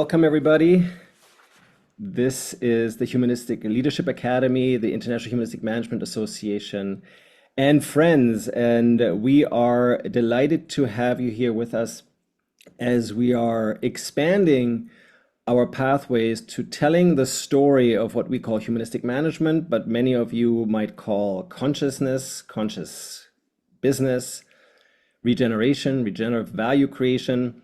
Welcome, everybody. This is the Humanistic Leadership Academy, the International Humanistic Management Association, and friends. And we are delighted to have you here with us as we are expanding our pathways to telling the story of what we call humanistic management, but many of you might call consciousness, conscious business, regeneration, regenerative value creation.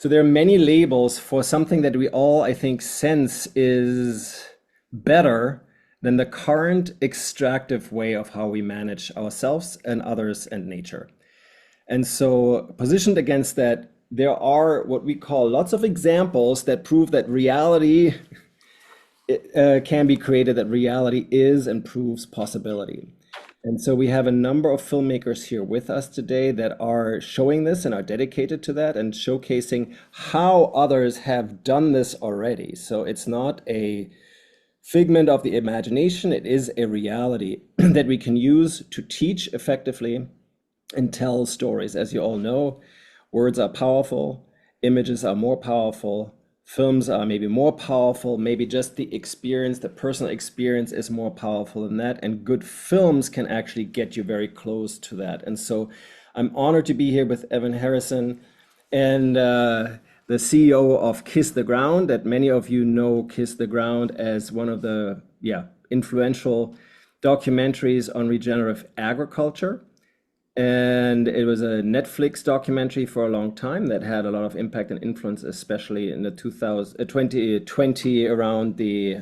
So there are many labels for something that we all, I think, sense is better than the current extractive way of how we manage ourselves and others and nature. And so positioned against that, there are what we call lots of examples that prove that reality can be created, that reality is and proves possibility. And so we have a number of filmmakers here with us today that are showing this and are dedicated to that and showcasing how others have done this already. So it's not a figment of the imagination, it is a reality that we can use to teach effectively and tell stories. As you all know, words are powerful, images are more powerful, films are maybe more powerful, maybe just the experience, the personal experience is more powerful than that. And good films can actually get you very close to that. And so I'm honored to be here with Evan Harrison and the CEO of Kiss the Ground, that many of you know Kiss the Ground as one of the influential documentaries on regenerative agriculture. And it was a Netflix documentary for a long time that had a lot of impact and influence, especially in the 2020 around the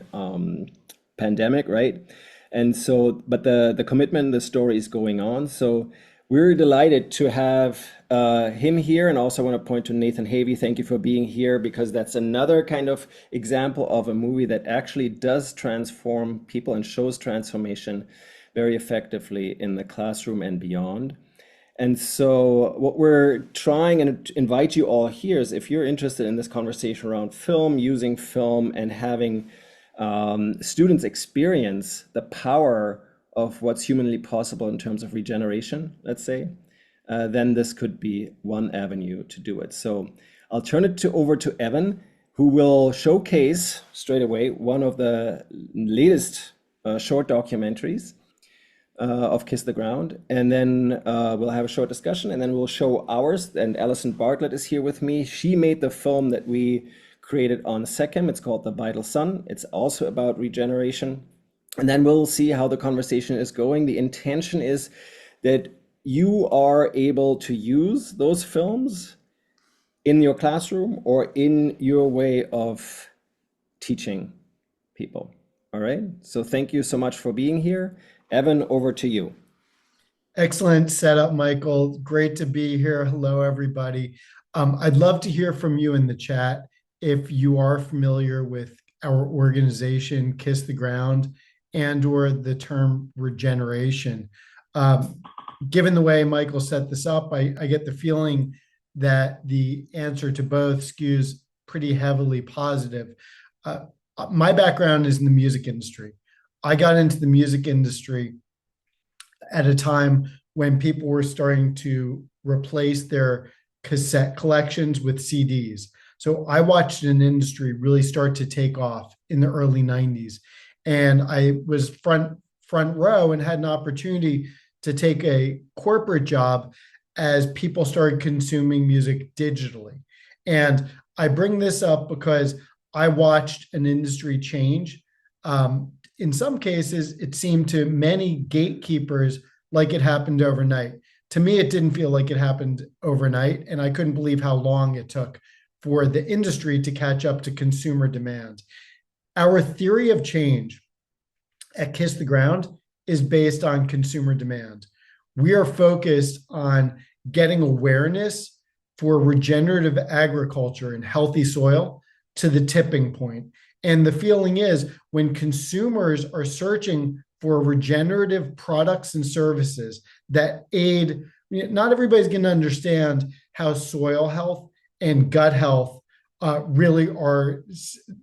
pandemic, right? And so, but the commitment, the story is going on. So we're delighted to have him here. And also want to point to Nathan Havey. Thank you for being here, because that's another kind of example of a movie that actually does transform people and shows transformation very effectively in the classroom and beyond. And so what we're trying and invite you all here is, if you're interested in this conversation around film, using film and having students experience the power of what's humanly possible in terms of regeneration, let's say, then this could be one avenue to do it. So I'll turn it over to Evan, who will showcase straight away one of the latest short documentaries of Kiss the Ground, and then we'll have a short discussion, and then we'll show ours. And Alison Bartlett is here with me. She made the film that we created on SECM. It's called The Vital Sun. It's also about regeneration. And then we'll see how the conversation is going. The intention is that you are able to use those films in your classroom or in your way of teaching people. All right. So thank you so much for being here. Evan, over to you. Excellent setup, Michael. Great to be here. Hello, everybody. I'd love to hear from you in the chat if you are familiar with our organization, Kiss the Ground, and/or the term regeneration. Given the way Michael set this up, I get the feeling that the answer to both skews pretty heavily positive. My background is in the music industry. I got into the music industry at a time when people were starting to replace their cassette collections with CDs. So I watched an industry really start to take off in the early 90s. And I was front row and had an opportunity to take a corporate job as people started consuming music digitally. And I bring this up because I watched an industry change. In some cases, it seemed to many gatekeepers like it happened overnight. To me, it didn't feel like it happened overnight, and I couldn't believe how long it took for the industry to catch up to consumer demand. Our theory of change at Kiss the Ground is based on consumer demand. We are focused on getting awareness for regenerative agriculture and healthy soil to the tipping point. And the feeling is, when consumers are searching for regenerative products and services that aid, not everybody's going to understand how soil health and gut health really are,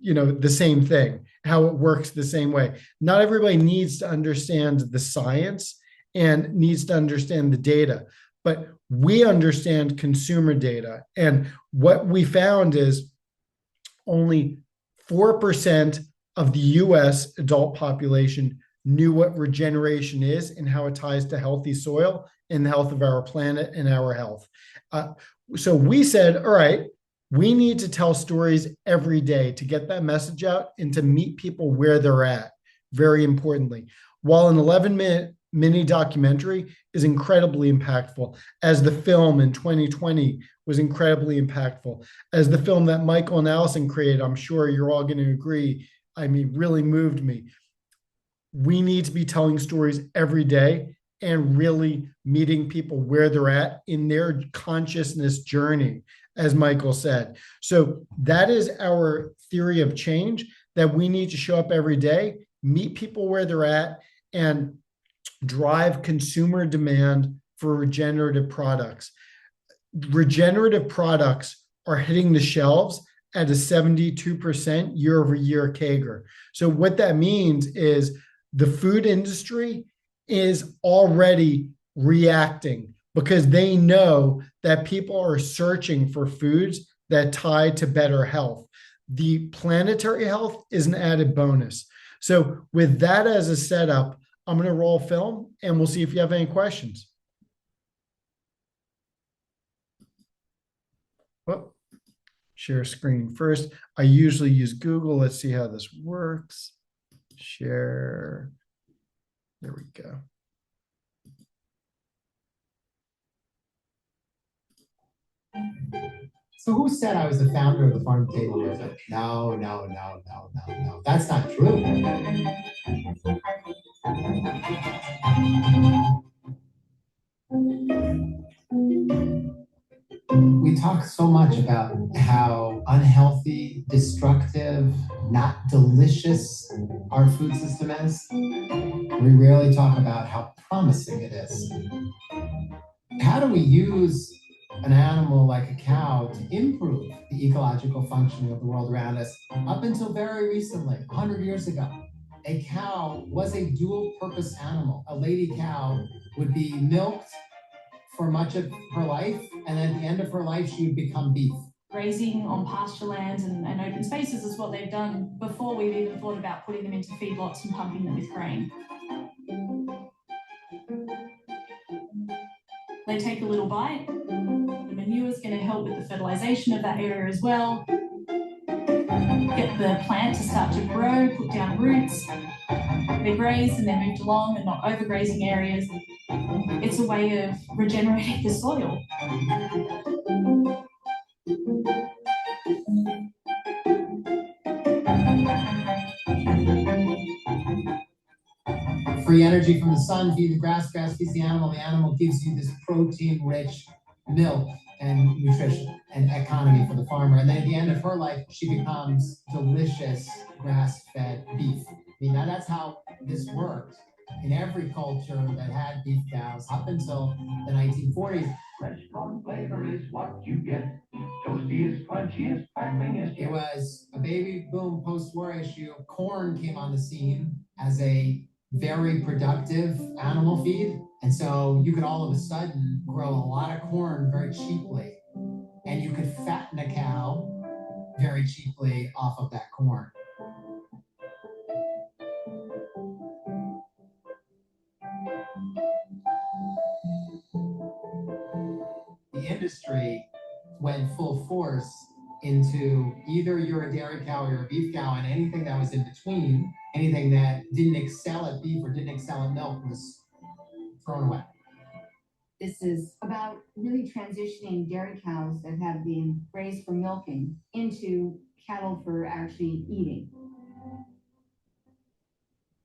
the same thing, how it works the same way. Not everybody needs to understand the science and needs to understand the data, but we understand consumer data. And what we found is only 4% of the US adult population knew what regeneration is and how it ties to healthy soil and the health of our planet and our health. So we said, all right, we need to tell stories every day to get that message out and to meet people where they're at, very importantly. While an 11-minute mini documentary is incredibly impactful, as the film in 2020 was incredibly impactful, as the film that Michael and Allison created, I'm sure you're all going to agree, I mean, really moved me. We need to be telling stories every day and really meeting people where they're at in their consciousness journey, as Michael said. So that is our theory of change, that we need to show up every day, meet people where they're at, and drive consumer demand for regenerative products. Regenerative products are hitting the shelves at a 72% year over year CAGR. So what that means is the food industry is already reacting because they know that people are searching for foods that tie to better health. The planetary health is an added bonus. So with that as a setup, I'm going to roll film and we'll see if you have any questions. Oh, share screen first. I usually use Google. Let's see how this works. Share. There we go. So who said I was the founder of the farm to table movement? No, no, no, no, no, no. That's not true. We talk so much about how unhealthy, destructive, not delicious our food system is. We rarely talk about how promising it is. How do we use an animal like a cow to improve the ecological functioning of the world around us? Up until very recently, 100 years ago, a cow was a dual purpose animal. A lady cow would be milked for much of her life, and at the end of her life, she would become beef. Grazing on pasture lands and open spaces is what they've done before we've even thought about putting them into feedlots and pumping them with grain. They take a little bite. The manure is going to help with the fertilization of that area as well. Get the plant to start to grow, put down roots. They're grazed and they're moved along and not overgrazing areas. It's a way of regenerating the soil. Free energy from the sun, feed the grass feeds the animal gives you this protein-rich milk and nutrition and economy for the farmer. And then at the end of her life, she becomes delicious grass-fed beef. I mean, now that's how this worked in every culture that had beef cows up until the 1940s. Fresh corn flavor is what you get. Toasty, crunchy, sparkling. It was a baby boom post-war issue. Corn came on the scene as a very productive animal feed. And so you could all of a sudden grow a lot of corn very cheaply. And you could fatten a cow very cheaply off of that corn. The industry went full force into either you're a dairy cow or you're a beef cow, and anything that was in between, anything that didn't excel at beef or didn't excel at milk was thrown away. This is about really transitioning dairy cows that have been raised for milking into cattle for actually eating.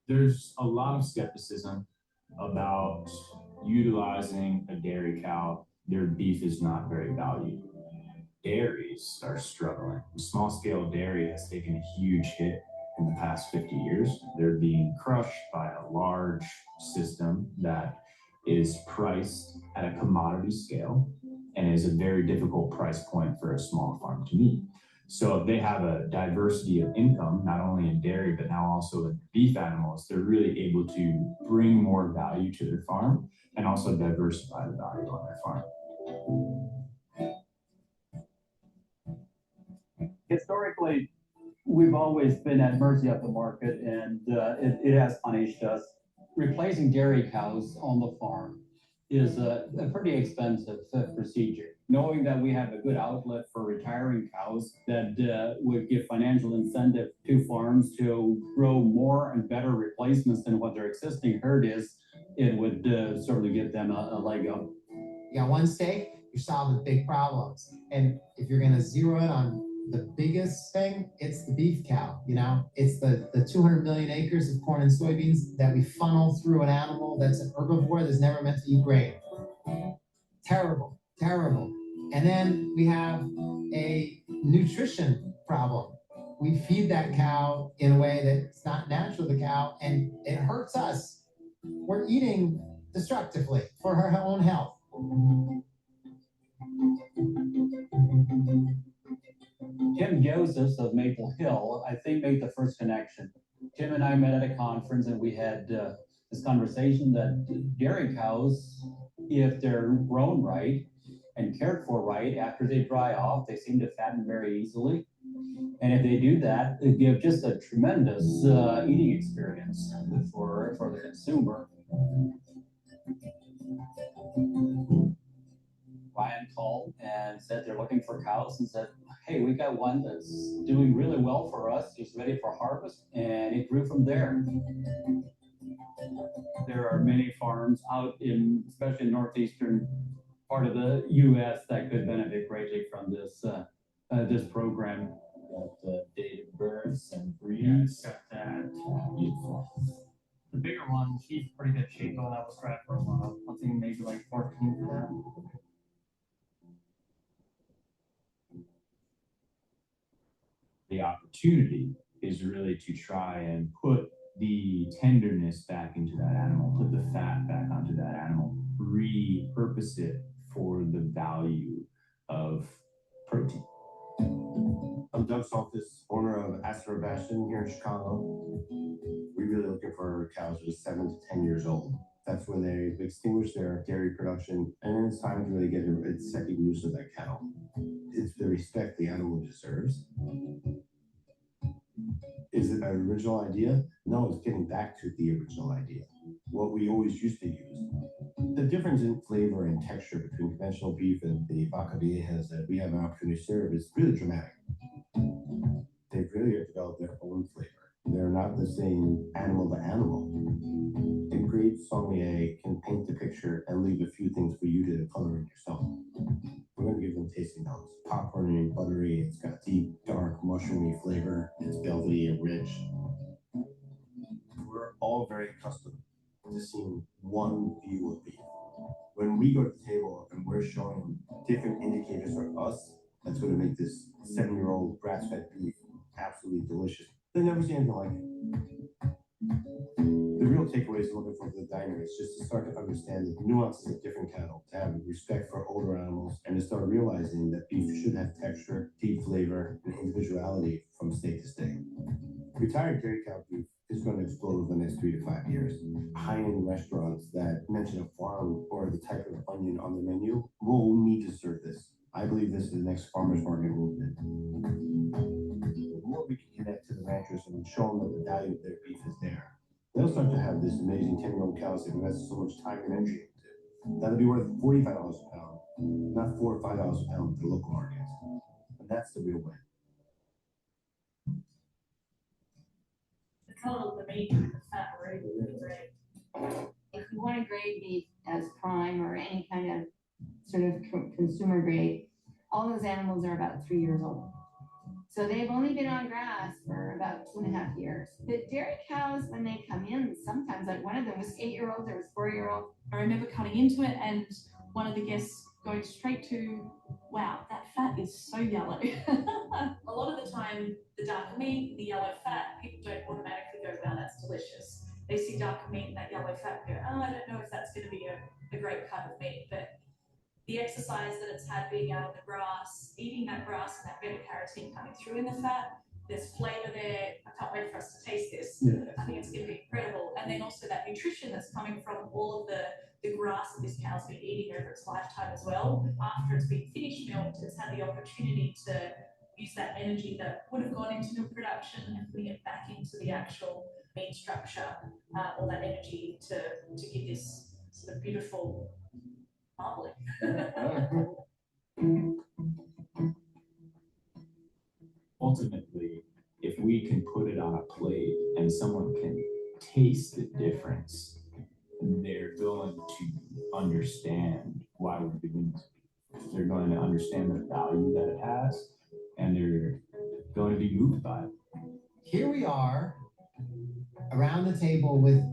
There's a lot of skepticism about utilizing a dairy cow. Their beef is not very valued. Dairies are struggling. Small scale dairy has taken a huge hit in the past 50 years. They're being crushed by a large system that is priced at a commodity scale and is a very difficult price point for a small farm to meet. So if they have a diversity of income, not only in dairy, but now also in beef animals, they're really able to bring more value to their farm and also diversify the value on their farm. Historically, we've always been at mercy of the market, and it has punished us. Replacing dairy cows on the farm is a pretty expensive procedure. Knowing that we have a good outlet for retiring cows that would give financial incentive to farms to grow more and better replacements than what their existing herd is, it would certainly give them a leg up. You got one steak, you're solving big problems. And if you're going to zero in on the biggest thing, it's the beef cow. You know, it's the 200 million acres of corn and soybeans that we funnel through an animal that's an herbivore that's never meant to eat grain. Terrible, terrible. And then we have a nutrition problem. We feed that cow in a way that's not natural to the cow, and it hurts us. We're eating destructively for her own health. Tim Josephs of Maple Hill, I think, made the first connection. Tim and I met at a conference, and we had this conversation that dairy cows, if they're grown right and cared for right, after they dry off, they seem to fatten very easily. And if they do that, they give just a tremendous eating experience for the consumer. Ryan called and said they're looking for cows, and said, hey, we got one that's doing really well for us. He's ready for harvest, and it grew from there. There are many farms out in, especially in northeastern part of the U.S. that could benefit greatly from this this program. Got date of births and breeds. Got that. Beautiful. The bigger one, she's pretty good shape, though. That was tracked for a while. I think maybe like 14 for that. The opportunity is really to try and put the tenderness back into that animal, put the fat back onto that animal, repurpose it for the value of protein. I'm Doug Saltis, owner of Astor Bastion here in Chicago. We're really looking for cows that are 7 to 10 years old. That's when they extinguish their dairy production, and then it's time to really get its second use of that cow. It's the respect the animal deserves. Is it an original idea? No, it's getting back to the original idea. What we always used to use. The difference in flavor and texture between conventional beef and the vaca viejas that we have an opportunity to serve is really dramatic. They've really developed their own flavor. They're not the same animal to animal. A great sommelier can paint the picture and leave a few things for you to color in yourself. We're going to give them tasting notes. Popcorny and buttery. It's got deep, dark, mushroomy flavor. It's velvety and rich. We're all very accustomed to seeing one view of beef. When we go to the table and we're showing different indicators for us, that's going to make this 7-year-old grass-fed beef absolutely delicious. They never see anything like it. The real takeaway is looking for the diner is just to start to understand the nuances of different cattle, to have respect for older animals, and to start realizing that beef should have texture, deep flavor, and individuality from state to state. Retired dairy cow beef is going to explode over the next 3 to 5 years. High-end restaurants that mention a farm or the type of onion on the menu will need to serve this. I believe this is the next farmers market movement. The more we can connect to the ranchers and show them that the value of their beef is there, they'll start to have this amazing 10-year-old cows they've invested so much time and energy into. That'll be worth $45 a pound, not $4 or $5 a pound at the local markets. And that's the real win. The color of the meat and the fat are really great. If you want to grade beef as prime or any kind of sort of consumer grade, all those animals are about 3 years old. So they've only been on grass for about 2.5 years. But dairy cows, when they come in, sometimes, like one of them was 8-year-old, there was 4-year-old. I remember cutting into it and one of the guests going straight to, wow, that fat is so yellow. A lot of the time, the darker meat, the yellow fat, people don't automatically go, wow, that's delicious. They see darker meat and that yellow fat and go, oh, I don't know if that's going to be a great cut of meat. But the exercise that it's had being out on the grass, eating that grass and that beta-carotene coming through in the fat, there's flavor there. I can't wait for us to taste this. Yeah. I think it's going to be incredible. And then also that nutrition that's coming from all of the grass that this cow's been eating over its lifetime as well. After it's been finished milked, it's had the opportunity to use that energy that would have gone into milk production and putting it back into the actual meat structure, all that energy to give this sort of beautiful marbling. Ultimately, if we can put it on a plate and someone can taste the difference, they're going to understand why we're doing this. They're going to understand the value that it has, and they're going to be moved by it. Here we are around the table with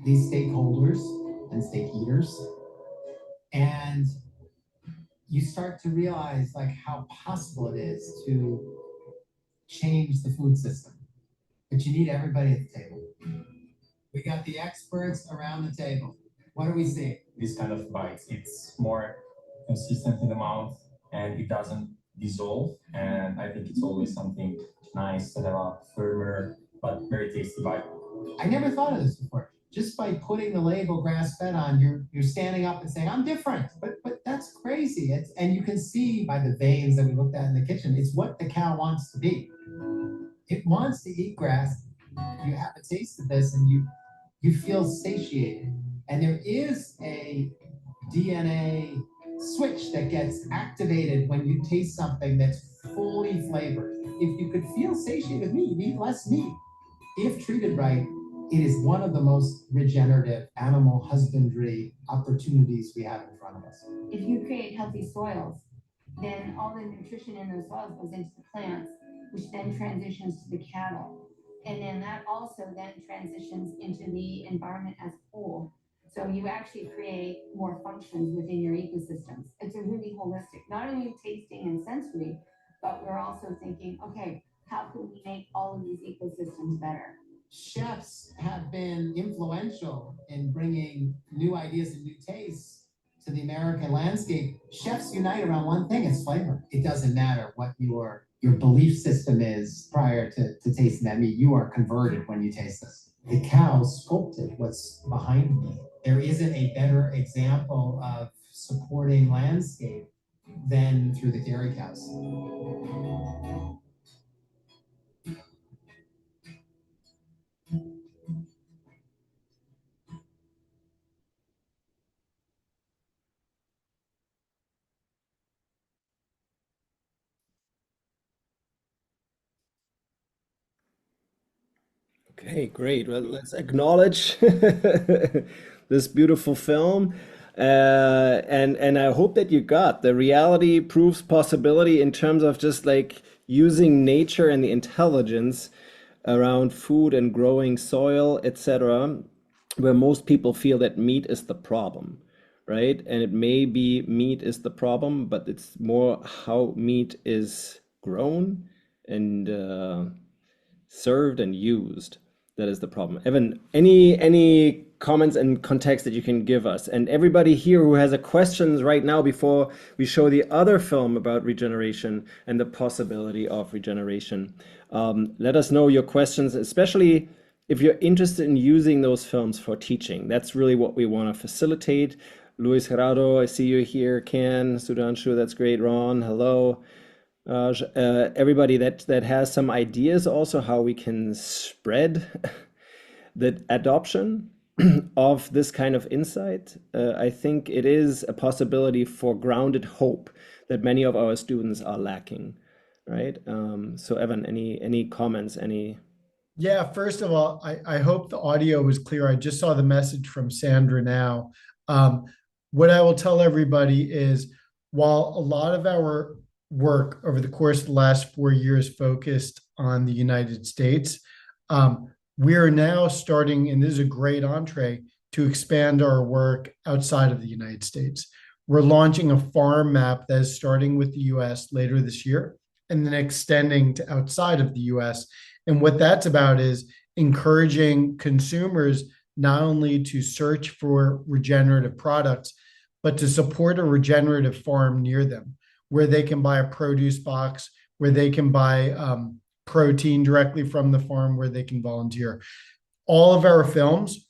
these stakeholders and stake eaters, and you start to realize like how possible it is to change the food system. But you need everybody at the table. We got the experts around the table. What do we see? This kind of bites, it's more consistent in the mouth and it doesn't dissolve. And I think it's always something nice to have a firmer but very tasty bite. I never thought of this before. Just by putting the label grass-fed on, you're standing up and saying, I'm different. But that's crazy. And you can see by the veins that we looked at in the kitchen, it's what the cow wants to be. It wants to eat grass. You have a taste of this and you feel satiated. And there is a DNA switch that gets activated when you taste something that's fully flavored. If you could feel satiated with meat, you'd eat less meat. If treated right, it is one of the most regenerative animal husbandry opportunities we have in front of us. If you create healthy soils, then all the nutrition in those soils goes into the plants, which then transitions to the cattle. And then that also then transitions into the environment as a whole. So you actually create more functions within your ecosystems. It's a really holistic, not only tasting and sensory, but we're also thinking, okay, how can we make all of these ecosystems better? Chefs have been influential in bringing new ideas and new tastes to the American landscape. Chefs unite around one thing, it's flavor. It doesn't matter what your belief system is prior to tasting that meat. You are converted when you taste this. The cow sculpted what's behind me. There isn't a better example of supporting landscape than through the dairy cows. Okay, great. Well, let's acknowledge this beautiful film. And I hope that you got the reality proves possibility in terms of just like using nature and the intelligence around food and growing soil, etc., where most people feel that meat is the problem, right? And it may be meat is the problem, but it's more how meat is grown and served and used. That is the problem. Evan, any comments and context that you can give us? And everybody here who has a questions right now before we show the other film about regeneration and the possibility of regeneration, let us know your questions, especially if you're interested in using those films for teaching. That's really what we want to facilitate. Luis Gerardo, I see you here. Ken, Sudanshu, that's great. Ron, hello. Everybody that has some ideas also how we can spread the adoption of this kind of insight. I think it is a possibility for grounded hope that many of our students are lacking, right? So Evan, any comments, Yeah, first of all, I hope the audio was clear. I just saw the message from Sandra now. What I will tell everybody is while a lot of our work over the course of the last 4 years focused on the United States, we are now starting, and this is a great entree, to expand our work outside of the United States. We're launching a farm map that is starting with the US later this year and then extending to outside of the US. And what that's about is encouraging consumers not only to search for regenerative products, but to support a regenerative farm near them, where they can buy a produce box, where they can buy protein directly from the farm, where they can volunteer. All of our films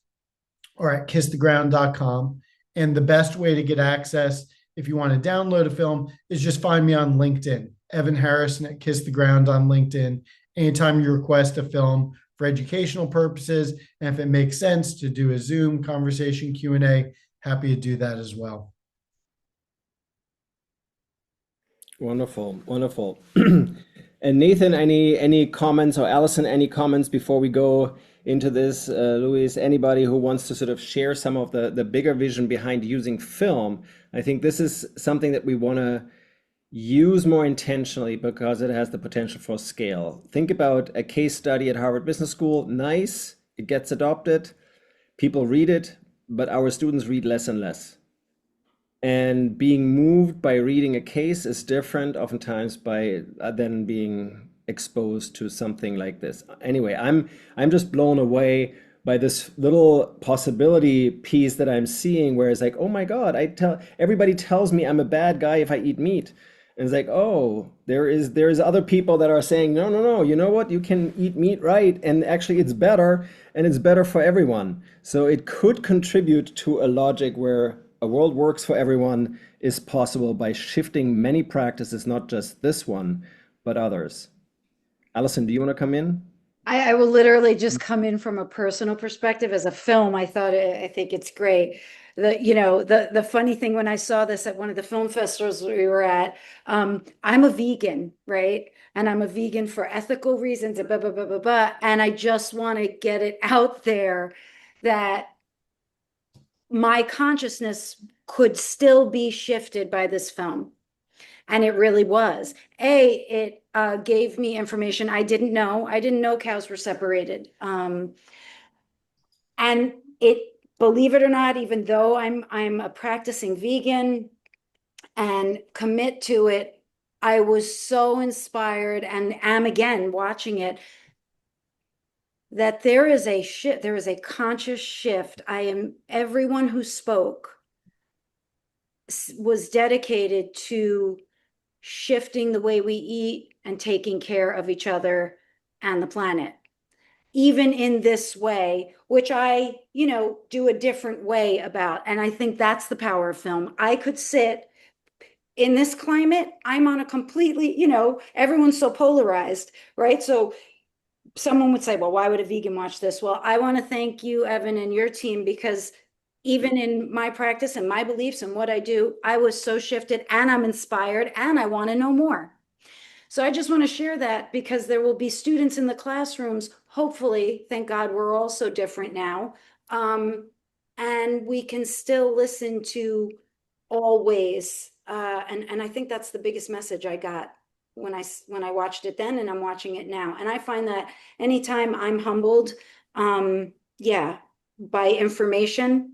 are at kisstheground.com. And the best way to get access, if you want to download a film, is just find me on LinkedIn. Evan Harrison at Kiss the Ground on LinkedIn. Anytime you request a film for educational purposes, and if it makes sense to do a Zoom conversation Q&A, happy to do that as well. Wonderful, wonderful. And Nathan, any comments, or Allison, any comments before we go into this? Luis, anybody who wants to sort of share some of the bigger vision behind using film? I think this is something that we want to use more intentionally because it has the potential for scale. Think about a case study at Harvard Business School. Nice, it gets adopted, people read it, but our students read less and less. And being moved by reading a case is different oftentimes by than being exposed to something like this. Anyway, I'm just blown away by this little possibility piece that I'm seeing, where it's like, oh my God, everybody tells me I'm a bad guy if I eat meat. And it's like, oh, there's other people that are saying, no, no, no, you know what? You can eat meat, right? And actually it's better, and it's better for everyone. So it could contribute to a logic where a world works for everyone is possible by shifting many practices, not just this one, but others. Allison, do you want to come in? I will literally just come in from a personal perspective. As a film, I think it's great. The funny thing when I saw this at one of the film festivals we were at, I'm a vegan, right? And I'm a vegan for ethical reasons, and blah, blah, blah, blah, blah. And I just want to get it out there that my consciousness could still be shifted by this film. And it really was. It gave me information I didn't know. I didn't know cows were separated. And believe it or not, even though I'm a practicing vegan and commit to it, I was so inspired, and am again watching it, that there is a shift, there is a conscious shift. Everyone who spoke was dedicated to shifting the way we eat and taking care of each other and the planet, even in this way, which I do a different way about. And I think that's the power of film. I could sit in this climate, I'm on a completely, everyone's so polarized, right? So someone would say, well, why would a vegan watch this? Well, I want to thank you, Evan, and your team, because even in my practice and my beliefs and what I do, I was so shifted, and I'm inspired, and I want to know more. So I just want to share that, because there will be students in the classrooms, hopefully, thank God we're all so different now, and we can still listen to all ways. And I think that's the biggest message I got when I watched it then, and I'm watching it now. And I find that anytime I'm humbled, by information,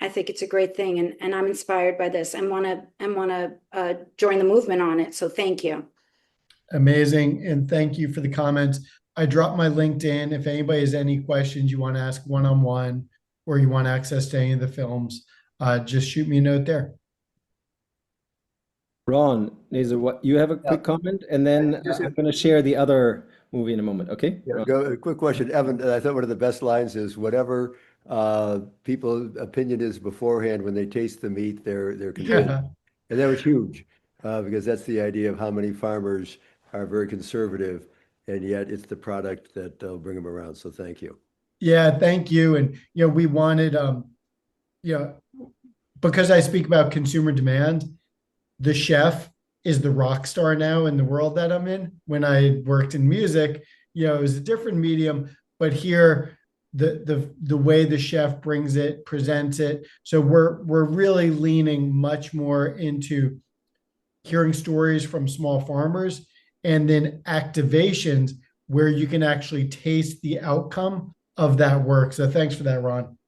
I think it's a great thing, and I'm inspired by this and want to join the movement on it. So thank you. Amazing. And thank you for the comments. I dropped my LinkedIn. If anybody has any questions you want to ask one-on-one, or you want access to any of the films, just shoot me a note there. Ron, Nazer, what you have a quick comment, and then I'm going to share the other movie in a moment. Okay. Yeah, a quick question, Evan. I thought one of the best lines is, whatever people's opinion is beforehand, when they taste the meat, they're convinced. Yeah. And that was huge, because that's the idea of how many farmers are very conservative, and yet it's the product that will bring them around. So thank you. Yeah, thank you. And we wanted, because I speak about consumer demand, the chef is the rock star now in the world that I'm in. When I worked in music, it was a different medium, but here the way the chef brings it, presents it. So we're really leaning much more into hearing stories from small farmers, and then activations where you can actually taste the outcome of that work. So thanks for that, Ron.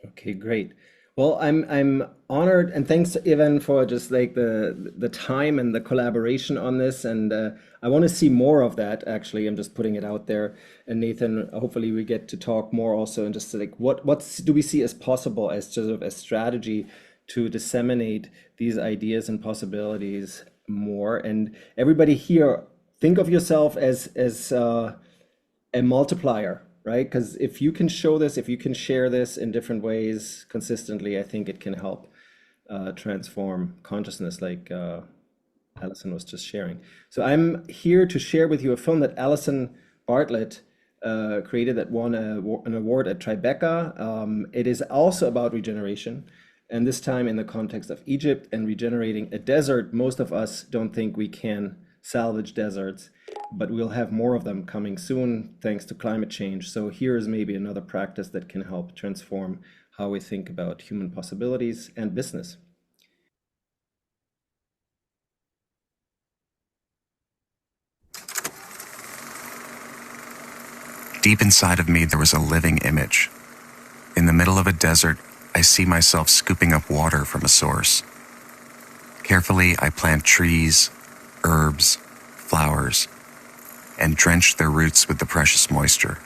Okay, great. Well, I'm honored, and thanks, Evan, for just like the time and the collaboration on this. And I want to see more of that. Actually, I'm just putting it out there. And Nathan, hopefully we get to talk more also, and just like what do we see as possible as sort of a strategy to disseminate these ideas and possibilities more. And everybody here, think of yourself as a multiplier, right? Because if you can show this, if you can share this in different ways consistently, I think it can help transform consciousness like Allison was just sharing. So I'm here to share with you a film that Allison Bartlett created that won an award at Tribeca. It is also about regeneration, and this time in the context of Egypt and regenerating a desert. Most of us don't think we can salvage deserts, but we'll have more of them coming soon thanks to climate change. So here is maybe another practice that can help transform how we think about human possibilities and business. Deep inside of me, there was a living image. In the middle of a desert, I see myself scooping up water from a source. Carefully, I plant trees, herbs, flowers, and drench their roots with the precious moisture.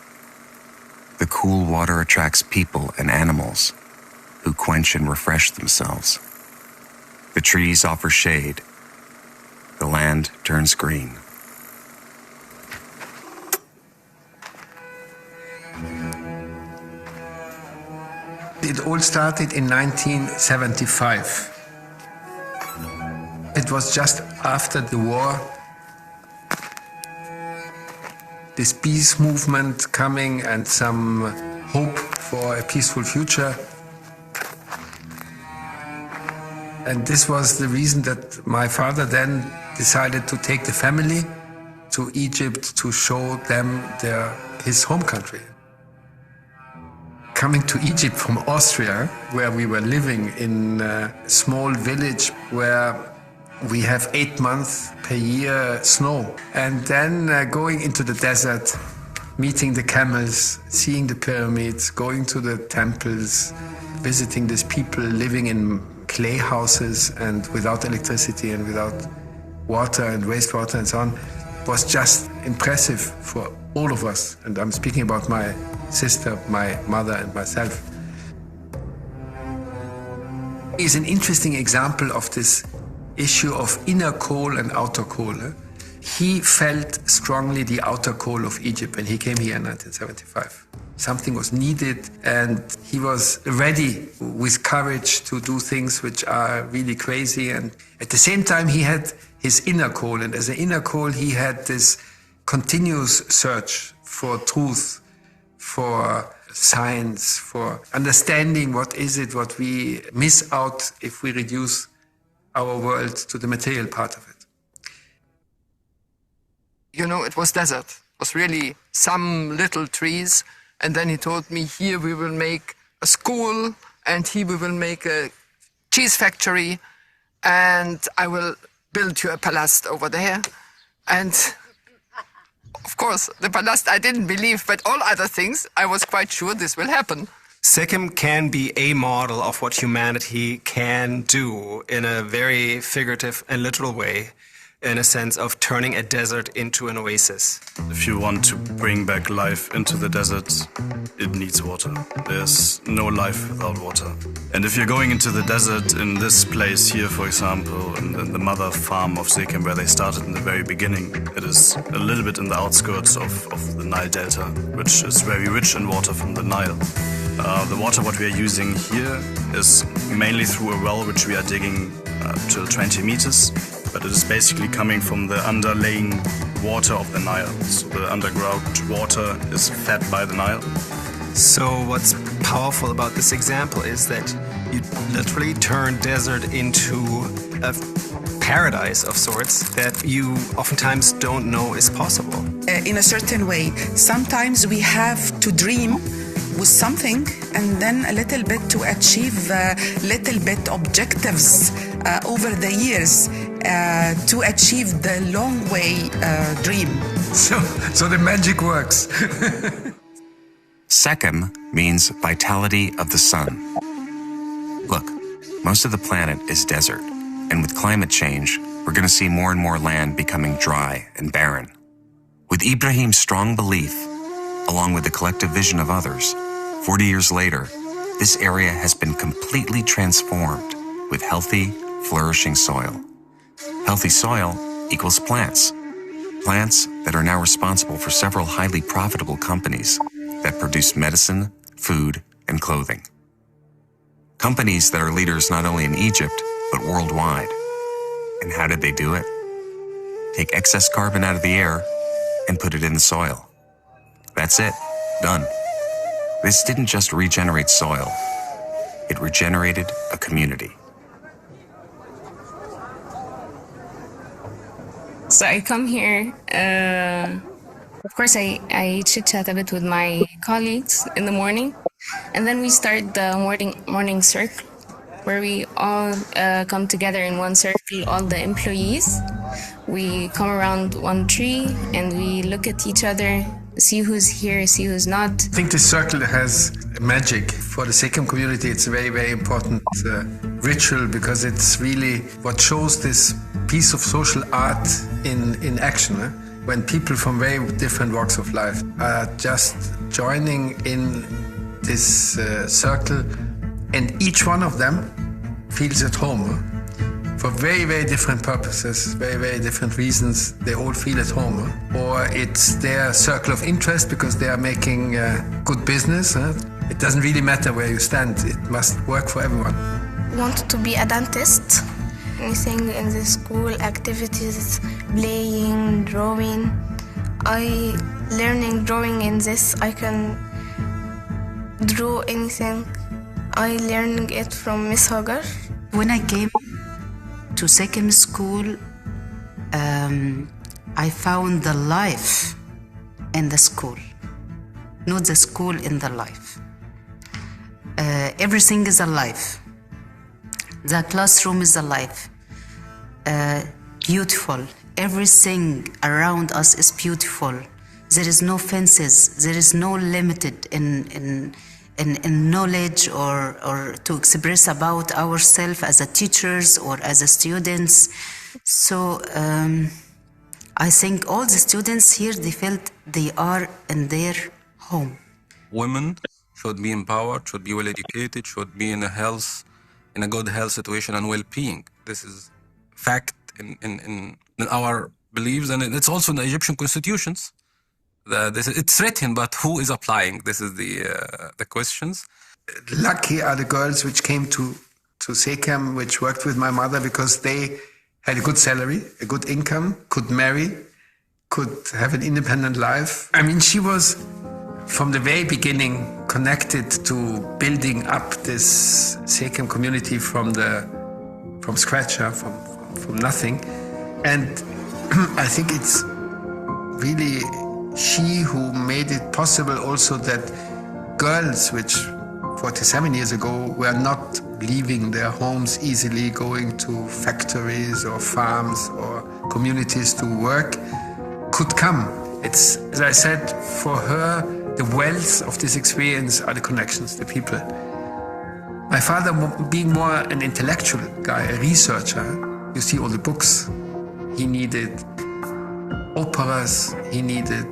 The cool water attracts people and animals who quench and refresh themselves. The trees offer shade. The land turns green. It all started in 1975. It was just after the war. This peace movement coming and some hope for a peaceful future. And this was the reason that my father then decided to take the family to Egypt to show them his home country. Coming to Egypt from Austria, where we were living in a small village where we have 8 months per year snow. And then going into the desert, meeting the camels, seeing the pyramids, going to the temples, visiting these people living in clay houses and without electricity and without water and wastewater and so on, was just impressive for all of us. And I'm speaking about my sister, my mother, and myself. Is an interesting example of this issue of inner coal and outer coal. He felt strongly the outer coal of Egypt when he came here in 1975. Something was needed, and he was ready with courage to do things which are really crazy. And at the same time, he had his inner coal, and as an inner coal, he had this continuous search for truth, for science, for understanding what is it, what we miss out if we reduce our world to the material part of it. You know, it was desert. It was really some little trees. And then he told me, here we will make a school, and here we will make a cheese factory, and I will build you a palace over there. And of course, the palace I didn't believe, but all other things, I was quite sure this will happen. Sikkim can be a model of what humanity can do in a very figurative and literal way, in a sense of turning a desert into an oasis. If you want to bring back life into the desert, it needs water. There's no life without water. And if you're going into the desert in this place here, for example, in the mother farm of Sikkim, where they started in the very beginning, it is a little bit in the outskirts of the Nile Delta, which is very rich in water from the Nile. The water what we are using here is mainly through a well which we are digging till 20 meters. But it is basically coming from the underlying water of the Nile. So the underground water is fed by the Nile. So what's powerful about this example is that you literally turn desert into a paradise of sorts that you oftentimes don't know is possible. In a certain way, sometimes we have to dream with something and then a little bit to achieve little bit objectives over the years to achieve the long way dream. So the magic works. Sekhem means vitality of the sun. Look, most of the planet is desert, and with climate change, we're going to see more and more land becoming dry and barren. With Ibrahim's strong belief, along with the collective vision of others, 40 years later, this area has been completely transformed with healthy, flourishing soil. Healthy soil equals plants. Plants that are now responsible for several highly profitable companies that produce medicine, food, and clothing. Companies that are leaders not only in Egypt, but worldwide. And how did they do it? take excess carbon out of the air, and put it in the soil. That's it. Done. This didn't just regenerate soil. It regenerated a community. So I come here, of course I chit-chat a bit with my colleagues in the morning, and then we start the morning circle, where we all come together in one circle, all the employees. We come around one tree and we look at each other, see who's here, see who's not. I think this circle has magic. For the SECAM community, it's a very, very important ritual, because it's really what shows this piece of social art in action. When people from very different walks of life are just joining in this circle, and each one of them feels at home. For very, very different purposes, very, very different reasons, they all feel at home. Or it's their circle of interest because they are making good business. It doesn't really matter where you stand. It must work for everyone. I wanted to be a dentist. Anything in the school, activities, playing, drawing. Learning drawing in this, I can draw anything. I learned it from Miss Hagar. When I came to second school, I found the life in the school, not the school in the life. Everything is alive. The classroom is alive. Beautiful. Everything around us is beautiful. There is no fences. There is no limited in knowledge or to express about ourselves as a teachers or as a students. So I think all the students here, they felt they are in their home. Women should be empowered, should be well educated, should be in a good health situation and well-being. This is fact in our beliefs, and it's also in the Egyptian constitutions. It's written, but who is applying? This is the questions. Lucky are the girls which came to SECAM, which worked with my mother, because they had a good salary, a good income, could marry, could have an independent life. I mean, she was from the very beginning connected to building up this SECAM community from scratch, from nothing. And I think it's really she who made it possible also that girls, which 47 years ago were not leaving their homes easily, going to factories or farms or communities to work, could come. It's, as I said, for her, the wealth of this experience are the connections, the people. My father, being more an intellectual guy, a researcher, you see all the books. He needed operas, he needed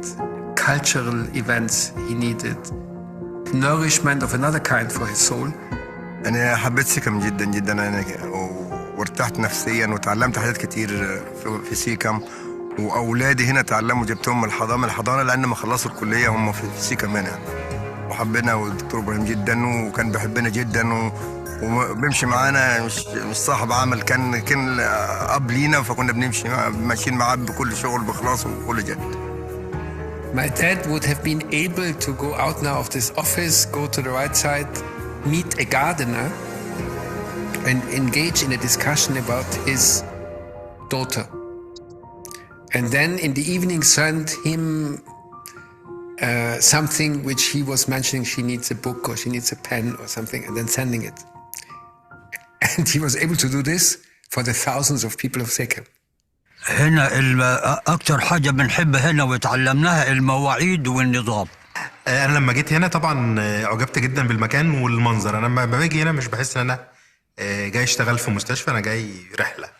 cultural events, he needed nourishment of another kind for his soul. أنا حبيت سيكم جدا جدا أنا وارتحت نفسيا وتعلمت حاجات كتير في سيكم، وأولادي هنا تعلموا، جبتهم من الحضانة لأن ما خلصوا الكلية هم في سيكم هنا، وحبينا والدكتور إبراهيم جدا وكان بيحبنا جدا وبيمشي معانا، مش صاحب عمل، كان أب لينا، فكنا بنمشي ماشيين معاه بكل شغل بإخلاص وكل جد. My dad would have been able to go out now of this office, go to the right side, meet a gardener and engage in a discussion about his daughter. And then in the evening send him something which he was mentioning, she needs a book or she needs a pen or something, and then sending it. And he was able to do this for the thousands of people of SECAM. هنا أكتر حاجة بنحبها هنا وتعلمناها المواعيد والنظام. أنا لما جيت هنا طبعا أعجبت جدا بالمكان والمنظر. أنا لما باجي هنا مش بحس إن أنا جاي أشتغل في مستشفى، أنا جاي رحلة.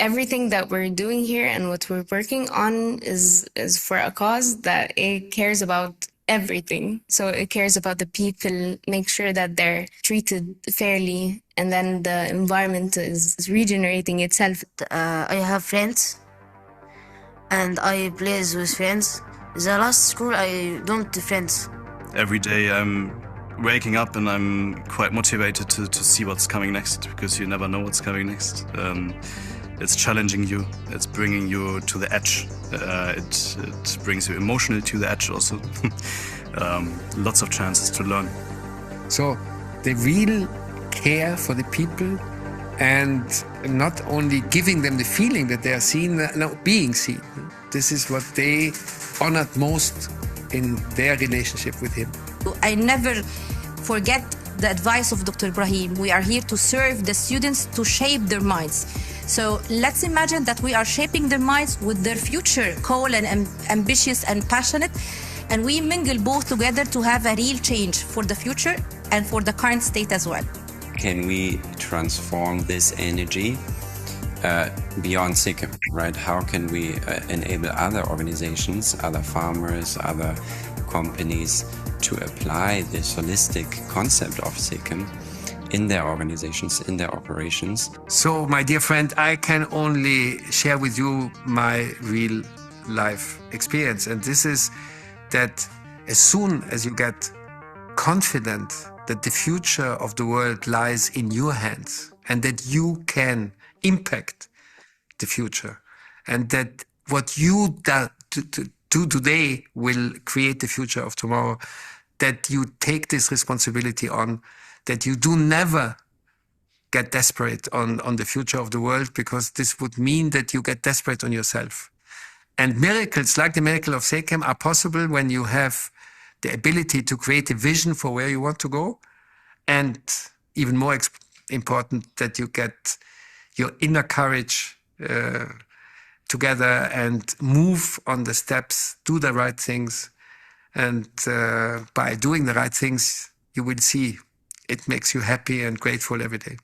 Everything that we're doing here and what we're working on is for a cause that it cares about everything. So it cares about the people, make sure that they're treated fairly, and then the environment is regenerating itself. I have friends and I play with friends. The last school I don't friends. Every day I'm waking up and I'm quite motivated to see what's coming next, because you never know what's coming next. It's challenging you. It's bringing you to the edge. It brings you emotionally to the edge also. Lots of chances to learn. So they real care for the people and not only giving them the feeling that they are seen, no, being seen. This is what they honored most in their relationship with him. I never forget the advice of Dr. Ibrahim. We are here to serve the students, to shape their minds. So let's imagine that we are shaping their minds with their future, cool and ambitious and passionate, and we mingle both together to have a real change for the future and for the current state as well. Can we transform this energy beyond Sikkim, right? How can we enable other organizations, other farmers, other companies to apply this holistic concept of Sikkim in their organizations, in their operations? So, my dear friend, I can only share with you my real life experience. And this is that as soon as you get confident that the future of the world lies in your hands and that you can impact the future and that what you do today will create the future of tomorrow, that you take this responsibility on, that you do never get desperate on the future of the world, because this would mean that you get desperate on yourself. And miracles like the miracle of Sikkim are possible when you have the ability to create a vision for where you want to go, and even more important, that you get your inner courage together and move on the steps, do the right things. And by doing the right things, you will see it makes you happy and grateful every day.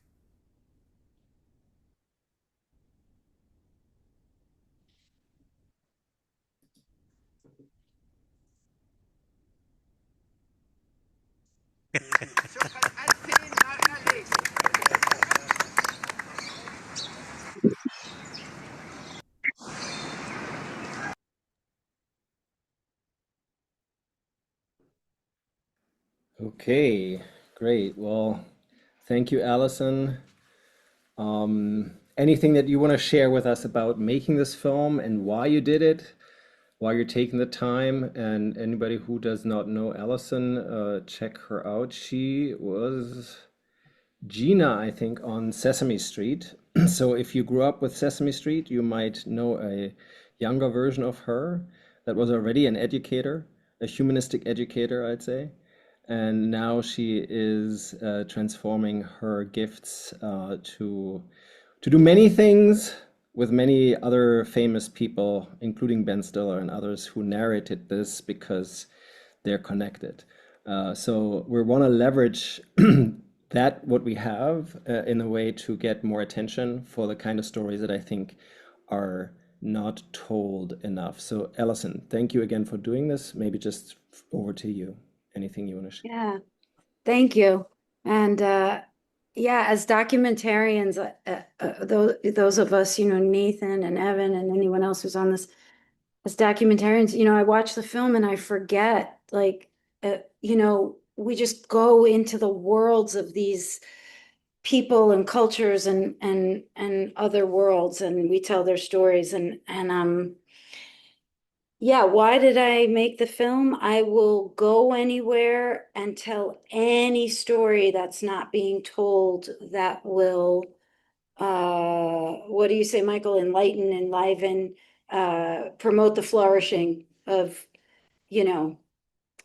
Okay, great. Well, thank you, Allison. Anything that you want to share with us about making this film and why you did it, why you're taking the time? And anybody who does not know Allison, check her out. She was Gina, I think, on Sesame Street. So if you grew up with Sesame Street, you might know a younger version of her that was already an educator, a humanistic educator, I'd say. And now she is transforming her gifts to do many things with many other famous people, including Ben Stiller and others who narrated this because they're connected. So we want to leverage that what we have in a way to get more attention for the kind of stories that I think are not told enough. So Allison, thank you again for doing this. Maybe just over to you. Anything you want to share? Yeah, thank you. And yeah, as documentarians, those of us, Nathan and Evan and anyone else who's on this, as documentarians, I watch the film and I forget, we just go into the worlds of these people and cultures and other worlds, and we tell their stories. And yeah, why did I make the film? I will go anywhere and tell any story that's not being told that will, what do you say, Michael? Enlighten, enliven, promote the flourishing of,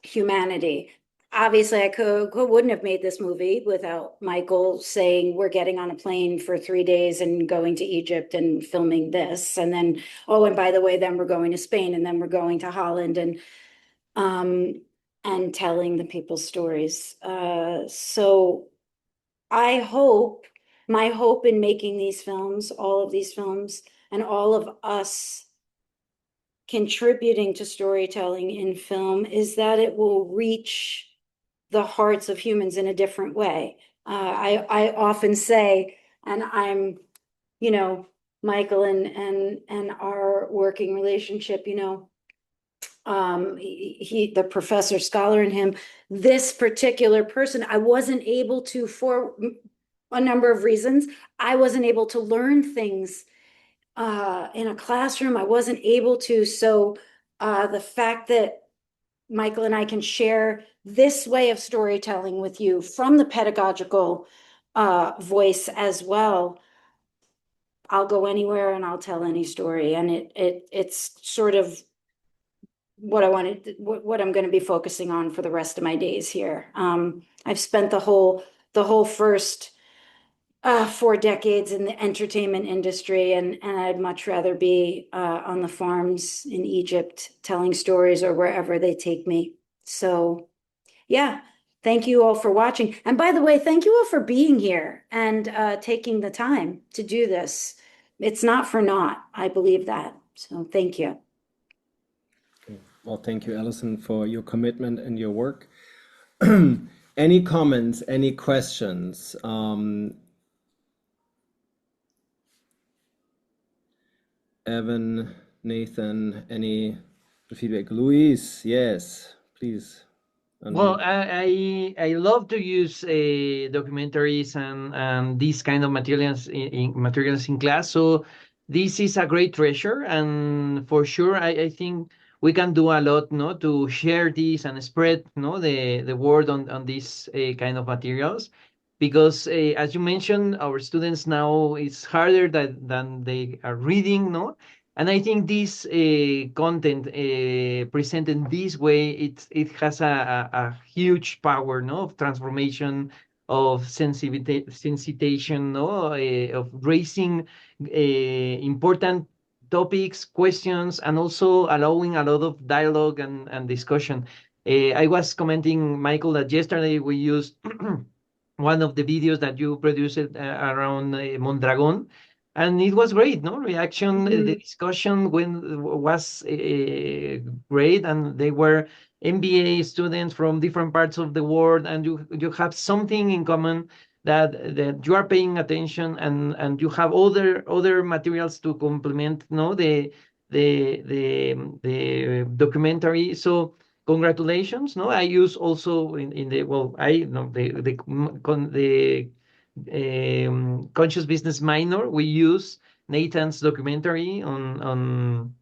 humanity. Obviously, I wouldn't have made this movie without Michael saying we're getting on a plane for 3 days and going to Egypt and filming this. And then, oh, and by the way, then we're going to Spain, and then we're going to Holland, and telling the people's stories. So my hope in making these films, all of these films, and all of us contributing to storytelling in film, is that it will reach the hearts of humans in a different way. I often say, and I'm, Michael and our working relationship, the professor scholar in him, this particular person, I wasn't able to, for a number of reasons, I wasn't able to learn things in a classroom. I wasn't able to. So the fact that Michael and I can share this way of storytelling with you from the pedagogical voice as well. I'll go anywhere and I'll tell any story, and it's sort of what I wanted, what I'm going to be focusing on for the rest of my days here. I've spent the whole first 4 decades in the entertainment industry, and I'd much rather be on the farms in Egypt telling stories or wherever they take me. So, yeah, thank you all for watching. And by the way, thank you all for being here and taking the time to do this. It's not for naught. I believe that. So, thank you. Well, thank you, Alison, for your commitment and your work. Any comments, any questions? Evan, Nathan, any feedback? Luis, yes, please. Well, I love to use documentaries and these kind of materials materials in class. So this is a great treasure, and for sure, I think we can do a lot, no, to share this and spread, no, the word on these kind of materials, because as you mentioned, our students now it's harder than they are reading, no. And I think this content presented this way, it has a huge power, no, of transformation, of sensitization, no, of raising important topics, questions, and also allowing a lot of dialogue and discussion. I was commenting, Michael, that yesterday we used one of the videos that you produced around Mondragon, and it was great, no reaction. The discussion was great, and they were MBA students from different parts of the world, and you have something in common, that you are paying attention, and you have other materials to complement, no, the documentary. So congratulations, no. I use also in the, well, I know the conscious business minor, we use Nathan's documentary on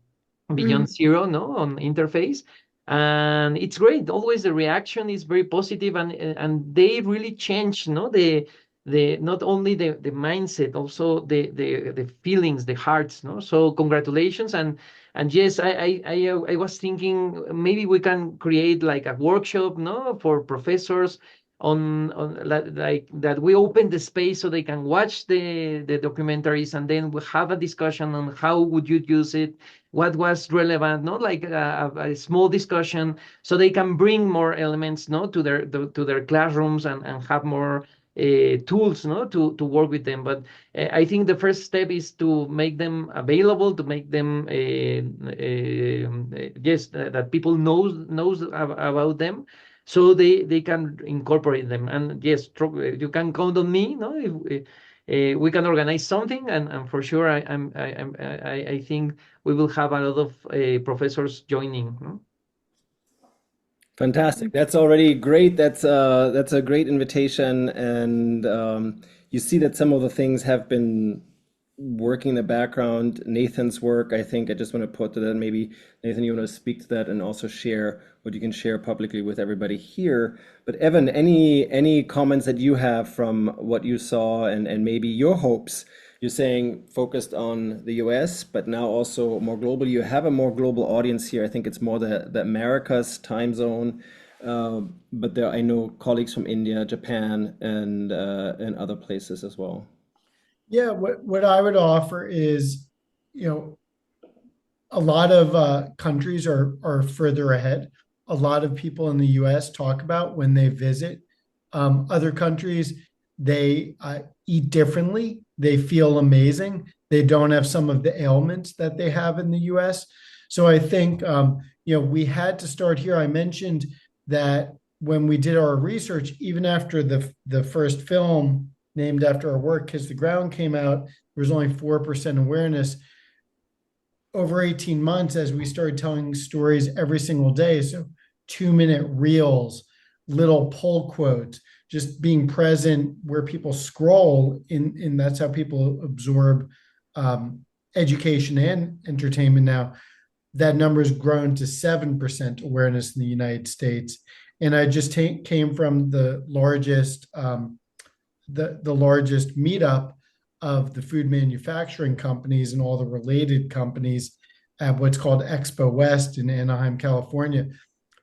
Beyond Zero, no, on interface, and it's great. Always the reaction is very positive, and they really change, no, the not only the mindset, also the feelings, the hearts, no. So congratulations, and yes, I was thinking maybe we can create like a workshop, no, for professors on like that, we open the space so they can watch the documentaries, and then we have a discussion on how would you use it, what was relevant, not like a small discussion, so they can bring more elements, no, to their classrooms, and have more tools, no, to work with them. But I think the first step is to make them available, to make them yes, that people knows about them, so they can incorporate them. And yes, you can count on me, no, if we can organize something, and for sure I think we will have a lot of professors joining, no? Fantastic. That's already great. That's a great invitation, and you see that some of the things have been working in the background. Nathan's work, I think, I just want to put to that. Maybe Nathan, you want to speak to that and also share what you can share publicly with everybody here. But Evan, any comments that you have from what you saw, and maybe your hopes? You're saying focused on the US, but now also more globally. You have a more global audience here. I think it's more the Americas time zone. But there, I know colleagues from India, Japan, and other places as well. Yeah, what I would offer is, a lot of countries are further ahead. A lot of people in the US talk about when they visit other countries, they eat differently. They feel amazing. They don't have some of the ailments that they have in the US. So I think, we had to start here. I mentioned that when we did our research, even after the first film named after our work, Kiss the Ground, came out, there was only 4% awareness. Over 18 months, as we started telling stories every single day, so 2-minute reels, little pull quotes, just being present where people scroll in that's how people absorb education and entertainment now, that number has grown to 7% awareness in the United States. And I just came from the largest meetup of the food manufacturing companies and all the related companies at what's called Expo West in Anaheim, California.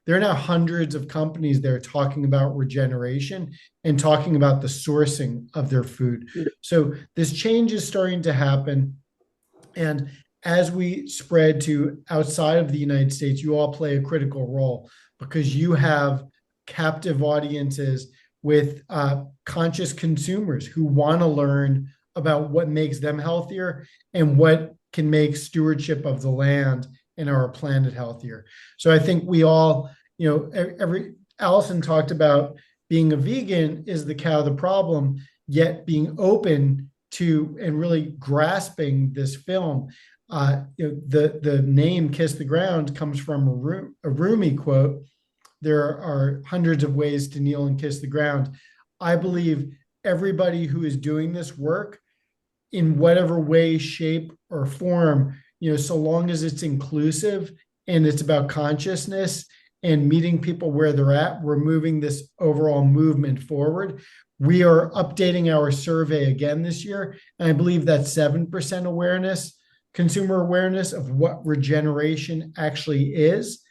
There are now hundreds of companies there talking about regeneration and talking about the sourcing of their food. So this change is starting to happen. And as we spread to outside of the United States, you all play a critical role because you have captive audiences with conscious consumers who want to learn about what makes them healthier and what can make stewardship of the land and our planet healthier. So I think we all, Allison talked about being a vegan is the cow the problem, yet being open to and really grasping this film. The name Kiss the Ground comes from a Rumi quote. There are hundreds of ways to kneel and kiss the ground. I believe everybody who is doing this work in whatever way, shape, or form, so long as it's inclusive and it's about consciousness and meeting people where they're at, we're moving this overall movement forward. We are updating our survey again this year, and I believe that 7% awareness, consumer awareness of what regeneration actually is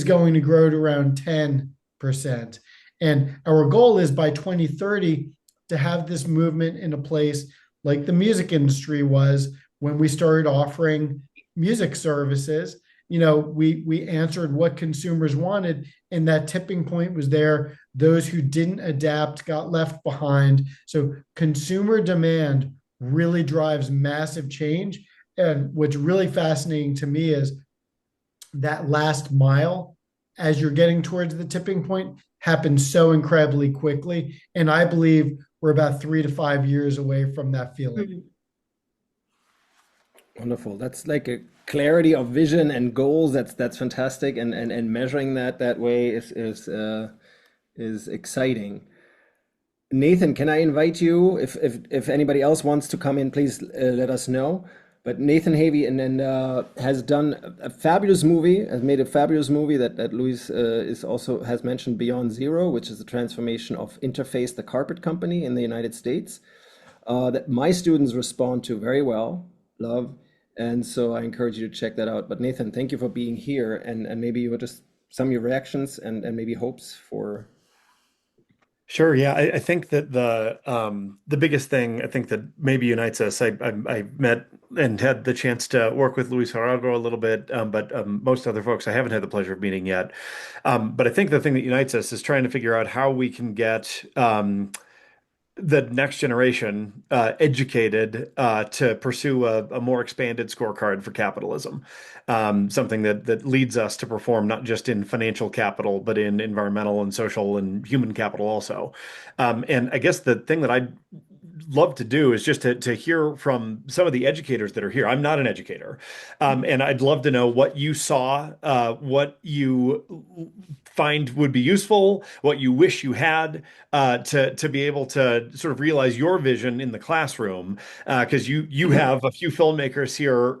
going to grow to around 10%. And our goal is by 2030 to have this movement in a place like the music industry was when we started offering music services. We answered what consumers wanted, and that tipping point was there. Those who didn't adapt got left behind. So consumer demand really drives massive change. And what's really fascinating to me is that last mile, as you're getting towards the tipping point, happens so incredibly quickly. And I believe we're about 3 to 5 years away from that feeling. Wonderful. That's like a clarity of vision and goals. That's fantastic. And measuring that way is exciting. Nathan, can I invite you? If anybody else wants to come in, please let us know. But Nathan Havey has done a fabulous movie, has made a fabulous movie that Luis has mentioned, Beyond Zero, which is the transformation of Interface, the carpet company in the United States, that my students respond to very well, love. And so I encourage you to check that out. But Nathan, thank you for being here, and maybe you will just some of your reactions and maybe hopes for. Sure. Yeah, I think that the biggest thing I think that maybe unites us. I met and had the chance to work with Luis Hidalgo a little bit, but most other folks I haven't had the pleasure of meeting yet. But I think the thing that unites us is trying to figure out how we can get the next generation educated to pursue a more expanded scorecard for capitalism, something that leads us to perform not just in financial capital, but in environmental and social and human capital also. And I guess the thing that I'd love to do is just to hear from some of the educators that are here. I'm not an educator, and I'd love to know what you saw, what you find would be useful, what you wish you had to be able to sort of realize your vision in the classroom, because you have a few filmmakers here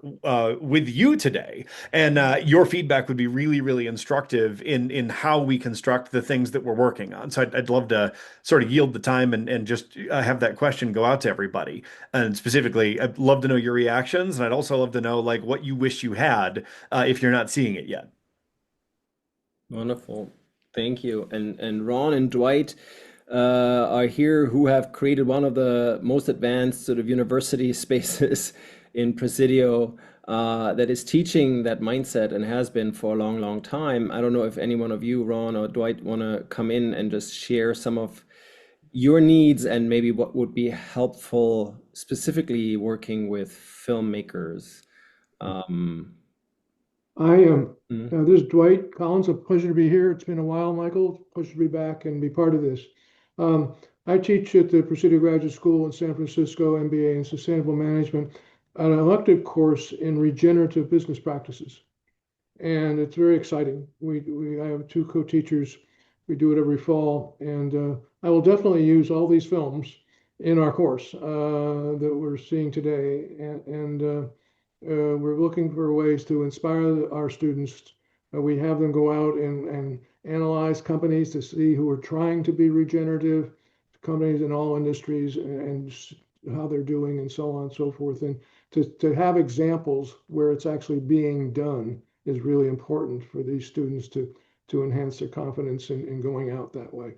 with you today, and your feedback would be really, really instructive in how we construct the things that we're working on. So I'd love to sort of yield the time and just have that question go out to everybody. And specifically, I'd love to know your reactions, and I'd also love to know like what you wish you had if you're not seeing it yet. Wonderful. Thank you. And Ron and Dwight are here, who have created one of the most advanced sort of university spaces in Presidio that is teaching that mindset and has been for a long, long time. I don't know if any one of you, Ron or Dwight, want to come in and just share some of your needs and maybe what would be helpful, specifically working with filmmakers. This is Dwight Collins. A pleasure to be here. It's been a while, Michael. Pleasure to be back and be part of this. I teach at the Presidio Graduate School in San Francisco, MBA in Sustainable Management, an elective course in regenerative business practices. And it's very exciting. I have 2 co-teachers. We do it every fall. And I will definitely use all these films in our course that we're seeing today. And We're looking for ways to inspire our students. We have them go out and analyze companies to see who are trying to be regenerative, companies in all industries, and how they're doing and so on and so forth. And to have examples where it's actually being done is really important for these students to enhance their confidence in going out that way.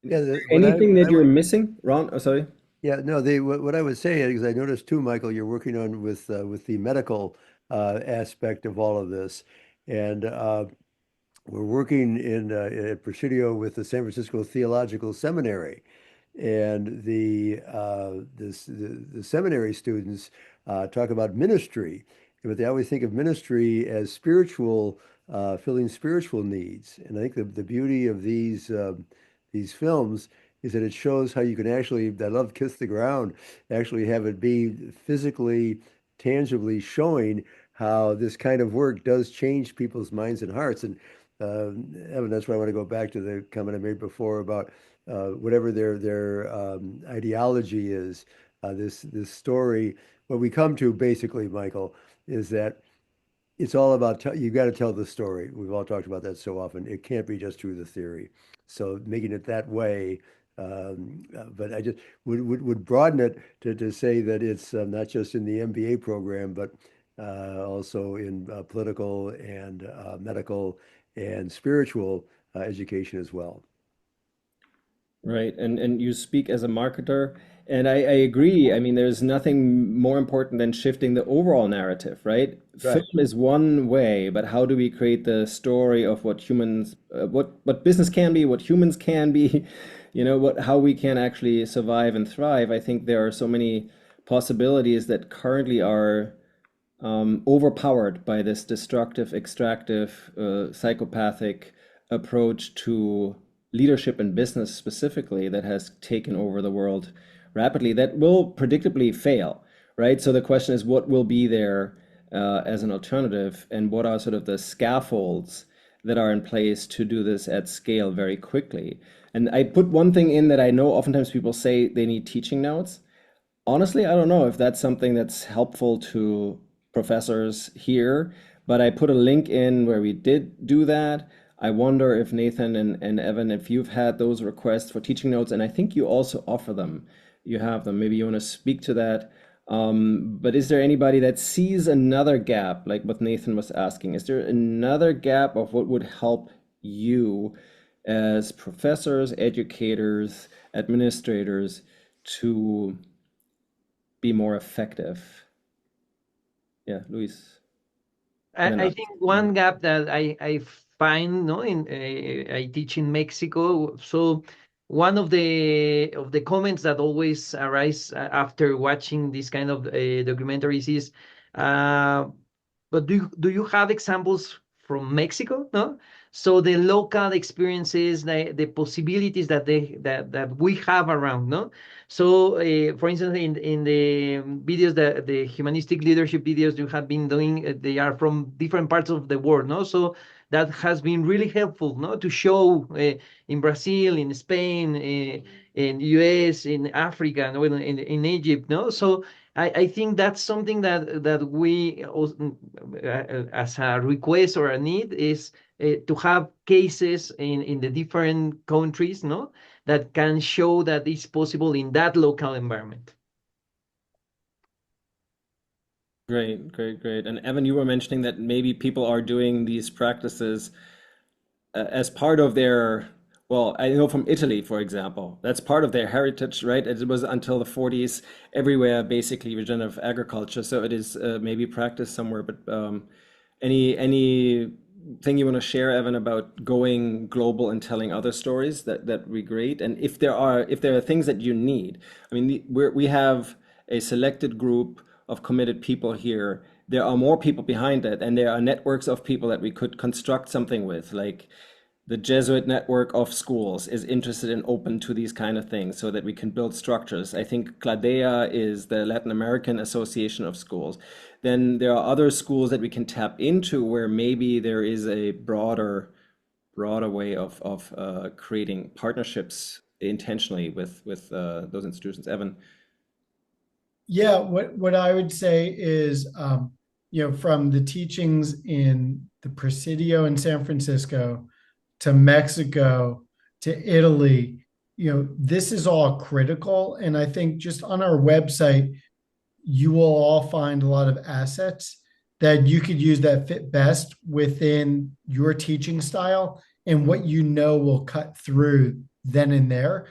Yeah, Anything that you're missing, Ron? Oh, sorry. Yeah, no, what I was saying, because I noticed too, Michael, you're working on with the medical aspect of all of this, and we're working in at Presidio with the San Francisco Theological Seminary, and the seminary students talk about ministry, but they always think of ministry as spiritual, filling spiritual needs. And I think the beauty of these films is that it shows how you can actually, I love Kiss the Ground, actually have it be physically, tangibly showing how this kind of work does change people's minds and hearts. And Evan, that's why I want to go back to the comment I made before about whatever their ideology is. This story, what we come to basically, Michael, is that it's all about you got to tell the story. We've all talked about that so often. It can't be just through the theory. So making it that way, but I just would broaden it to say that it's not just in the MBA program, but also in political and medical and spiritual education as well. Right. And you speak as a marketer, and I agree. I mean, there's nothing more important than shifting the overall narrative, right? Right. Film is one way, but how do we create the story of what humans, what business can be, what humans can be, how we can actually survive and thrive? I think there are so many possibilities that currently are overpowered by this destructive, extractive, psychopathic approach to leadership and business specifically that has taken over the world rapidly, that will predictably fail, right? So the question is, what will be there as an alternative, and what are sort of the scaffolds that are in place to do this at scale very quickly? And I put one thing in that I know oftentimes people say they need teaching notes. Honestly, I don't know if that's something that's helpful to professors here, but I put a link in where we did do that. I wonder if Nathan and Evan, if you've had those requests for teaching notes, and I think you also offer them. You have them. Maybe you want to speak to that. But is there anybody that sees another gap, like what Nathan was asking? Is there another gap of what would help you as professors, educators, administrators to be more effective? Yeah, Luis. I think one gap that I find in I teach in Mexico. So one of the comments that always arise after watching this kind of documentaries is, but do you have examples from Mexico? No. So the local experiences, the possibilities that we have around, no. So, for instance, in the videos, the humanistic leadership videos you have been doing, they are from different parts of the world, no? So that has been really helpful, no, to show in Brazil, in Spain, in US, in Africa, no, in Egypt, no. So I think that's something that we also, as a request or a need is to have cases in the different countries, no, that can show that it's possible in that local environment. Great, great, great. And Evan, you were mentioning that maybe people are doing these practices as part of their, well, I know from Italy, for example, that's part of their heritage, right? It was until the 40s everywhere, basically regenerative agriculture. So it is maybe practiced somewhere. But any thing you want to share, Evan, about going global and telling other stories that would be great. And if there are things that you need, I mean, we have a selected group of committed people here. There are more people behind it, and there are networks of people that we could construct something with, like the Jesuit network of schools is interested and open to these kind of things so that we can build structures. I think CLADEA is the Latin American Association of Schools. Then there are other schools that we can tap into where maybe there is a broader way of creating partnerships intentionally with those institutions. Evan? Yeah, what I would say is, from the teachings in the Presidio in San Francisco to Mexico to Italy, this is all critical. And I think just on our website, you will all find a lot of assets that you could use that fit best within your teaching style and what will cut through then and there.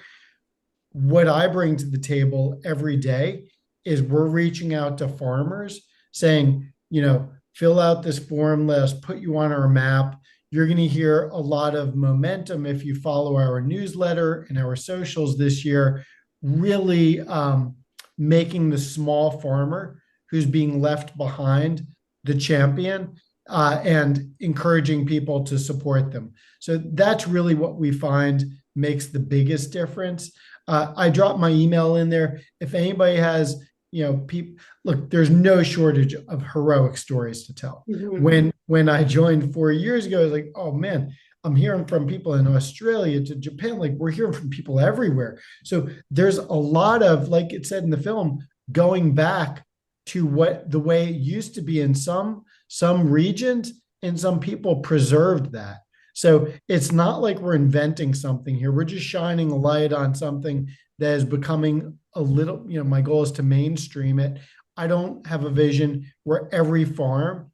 What I bring to the table every day is we're reaching out to farmers saying, fill out this form, let us put you on our map. You're going to hear a lot of momentum if you follow our newsletter and our socials this year, really making the small farmer who's being left behind the champion, and encouraging people to support them. So that's really what we find makes the biggest difference. I dropped my email in there. If anybody has, people, look, there's no shortage of heroic stories to tell. When I joined 4 years ago, I was like, oh man, I'm hearing from people in Australia to Japan. Like, we're hearing from people everywhere. So there's a lot of, like it said in the film, going back to what the way it used to be in some regions, and some people preserved that. So it's not like we're inventing something here. We're just shining a light on something that is becoming a little, my goal is to mainstream it. I don't have a vision where every farm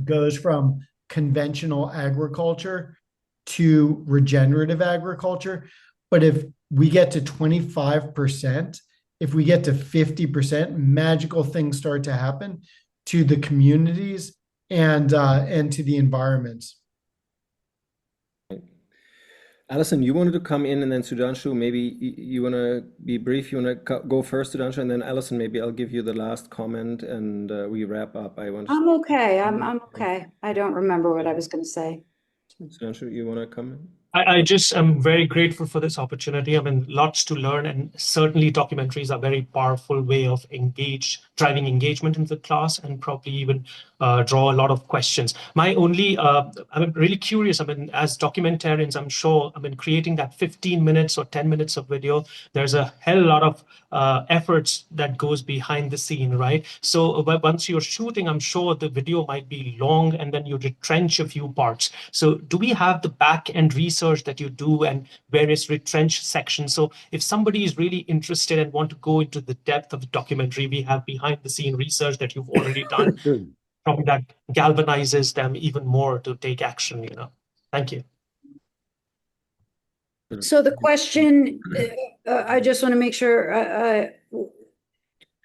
goes from conventional agriculture to regenerative agriculture. But if we get to 25%, if we get to 50%, magical things start to happen to the communities and to the environments. Alison, you wanted to come in, and then Sudhanshu, maybe you want to be brief. You want to go first, Sudhanshu, and then Alison, maybe I'll give you the last comment and we wrap up. I'm okay. I'm okay. I don't remember what I was going to say. Sudhanshu, you want to come in? I just am very grateful for this opportunity. I mean, lots to learn, and certainly documentaries are a very powerful way of driving engagement in the class, and probably even draw a lot of questions. My only, I'm really curious. I mean, as documentarians, I'm sure, creating that 15 minutes or 10 minutes of video, there's a hell lot of efforts that goes behind the scene, right? So once you're shooting, I'm sure the video might be long, and then you retrench a few parts. So do we have the back end research that you do and various retrench sections? So if somebody is really interested and want to go into the depth of the documentary, we have behind the scene research that you've already done. Probably that galvanizes them even more to take action, Thank you. So the question, I just want to make sure,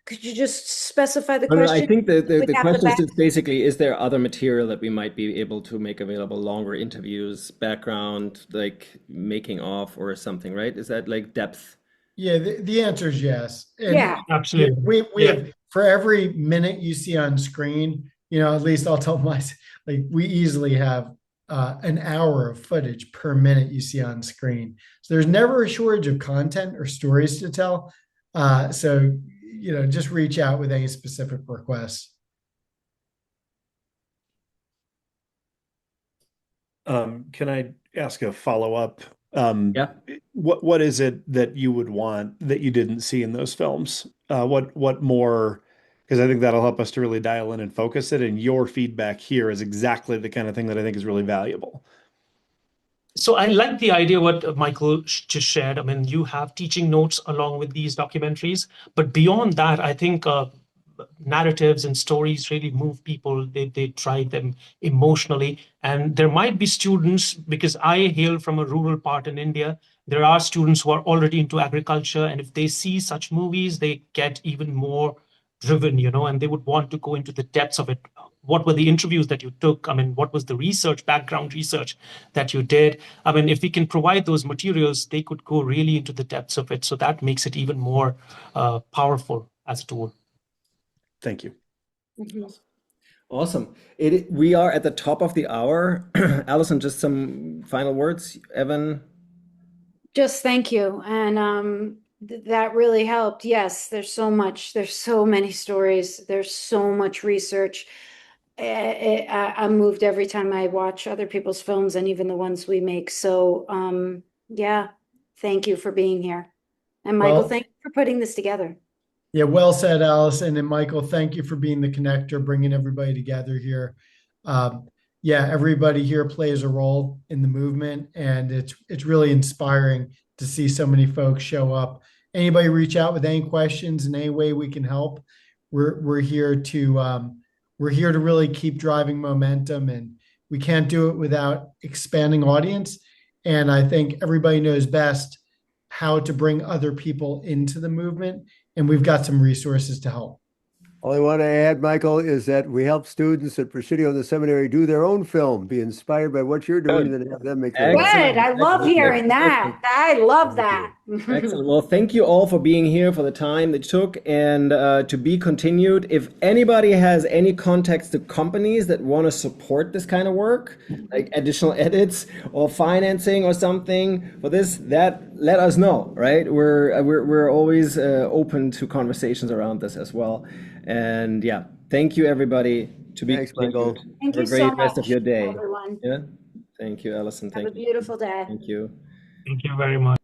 could you just specify the question? I think the question is just basically, is there other material that we might be able to make available, longer interviews, background, like making of or something, right? Is that like depth? Yeah, the answer is yes. And yeah, absolutely. We have, for every minute you see on screen, at least I'll tell we easily have an hour of footage per minute you see on screen. So there's never a shortage of content or stories to tell. So just reach out with any specific requests. Can I ask a follow-up? Yeah. What is it that you would want that you didn't see in those films? What more? Because I think that'll help us to really dial in and focus it. And your feedback here is exactly the kind of thing that I think is really valuable. So I like the idea what Michael just shared. I mean, you have teaching notes along with these documentaries, but beyond that, I think narratives and stories really move people. They drive them emotionally. And there might be students, because I hail from a rural part in India, there are students who are already into agriculture. And if they see such movies, they get even more driven, and they would want to go into the depths of it. What were the interviews that you took? I mean, what was the background research that you did? I mean, if we can provide those materials, they could go really into the depths of it. So that makes it even more powerful as a tool. Thank you. Awesome. We are at the top of the hour. Alison, just some final words. Evan? Just thank you. And that really helped. Yes, there's so many stories. There's so much research. I'm moved every time I watch other people's films and even the ones we make. So yeah, thank you for being here. And Michael, thank you for putting this together. Yeah, well said, Allison and Michael. Thank you for being the connector, bringing everybody together here. Yeah, everybody here plays a role in the movement, and it's really inspiring to see so many folks show up. Anybody reach out with any questions in any way we can help? We're here to really keep driving momentum, and we can't do it without expanding audience. And I think everybody knows best how to bring other people into the movement, and we've got some resources to help. All I want to add, Michael, is that we help students at Presidio and the seminary do their own film, be inspired by what you're doing, and then have them make their own. Good. I love hearing that. I love that. Excellent. Well, thank you all for being here, for the time that took, and to be continued. If anybody has any contacts to companies that want to support this kind of work, like additional edits or financing or something for this, that let us know. Right? We're always open to conversations around this as well. And yeah, thank you everybody. To be Thanks, Michael. Thank Have you a great so rest of much, your day. everyone. Yeah. Thank you, Allison. Have Thank a beautiful day. Thank you. Thank you very much.